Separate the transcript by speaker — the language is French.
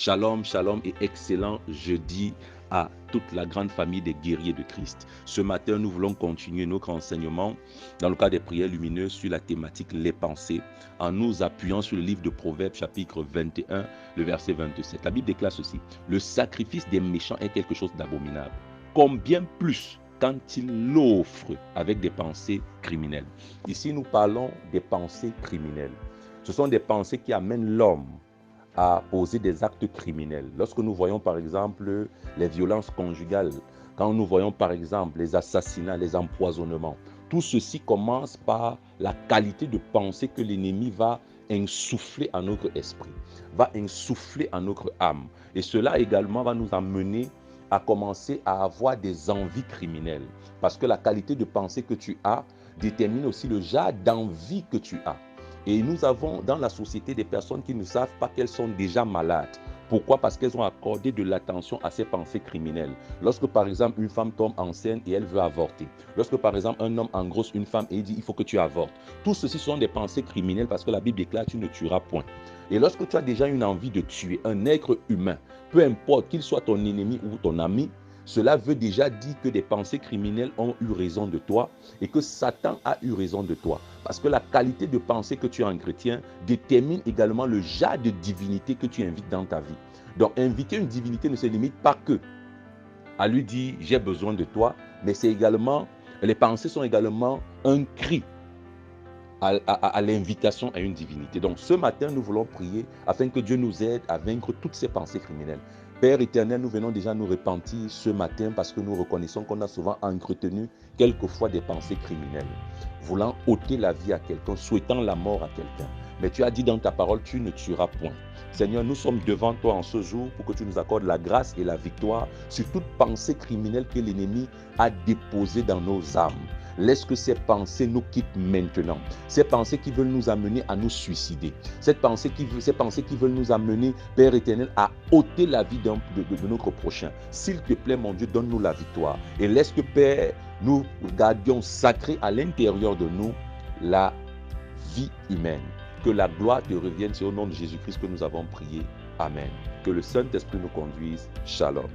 Speaker 1: Shalom, shalom et excellent jeudi à toute la grande famille des guerriers de Christ. Ce matin, nous voulons continuer notre enseignement dans le cadre des prières lumineuses sur la thématique les pensées en nous appuyant sur le livre de Proverbes chapitre 21, le verset 27. La Bible déclare ceci: le sacrifice des méchants est quelque chose d'abominable. Combien plus quand il l'offre avec des pensées criminelles. Ici, nous parlons des pensées criminelles. Ce sont des pensées qui amènent l'homme à poser des actes criminels. Lorsque nous voyons par exemple les violences conjugales, quand nous voyons par exemple les assassinats, les empoisonnements, tout ceci commence par la qualité de pensée que l'ennemi va insuffler à notre esprit, va insuffler à notre âme. Et cela également va nous amener à commencer à avoir des envies criminelles. Parce que la qualité de pensée que tu as détermine aussi le genre d'envie que tu as. Et nous avons dans la société des personnes qui ne savent pas qu'elles sont déjà malades. Pourquoi? Parce qu'elles ont accordé de l'attention à ces pensées criminelles. Lorsque par exemple une femme tombe enceinte et elle veut avorter. Lorsque par exemple un homme engrosse une femme et il dit il faut que tu avortes. Tout ceci sont des pensées criminelles parce que la Bible déclare tu ne tueras point. Et lorsque tu as déjà une envie de tuer un être humain, peu importe qu'il soit ton ennemi ou ton ami, cela veut déjà dire que des pensées criminelles ont eu raison de toi et que Satan a eu raison de toi. Parce que la qualité de pensée que tu as en chrétien détermine également le genre de divinité que tu invites dans ta vie. Donc, inviter une divinité ne se limite pas que à lui dire j'ai besoin de toi, mais c'est également, les pensées sont également un cri à l'invitation à une divinité. Donc ce matin, nous voulons prier afin que Dieu nous aide à vaincre toutes ces pensées criminelles. Père éternel, nous venons déjà nous repentir ce matin parce que nous reconnaissons qu'on a souvent entretenu quelquefois des pensées criminelles, voulant ôter la vie à quelqu'un, souhaitant la mort à quelqu'un. Mais tu as dit dans ta parole, tu ne tueras point. Seigneur, nous sommes devant toi en ce jour pour que tu nous accordes la grâce et la victoire sur toute pensée criminelle que l'ennemi a déposée dans nos âmes. Laisse que ces pensées nous quittent maintenant. Ces pensées qui veulent nous amener à nous suicider. Ces pensées qui veulent nous amener, Père éternel, à ôter la vie de notre prochain. S'il te plaît, mon Dieu, donne-nous la victoire. Et laisse que, Père, nous gardions sacré à l'intérieur de nous la vie humaine. Que la gloire te revienne, c'est au nom de Jésus-Christ que nous avons prié. Amen. Que le Saint-Esprit nous conduise. Shalom.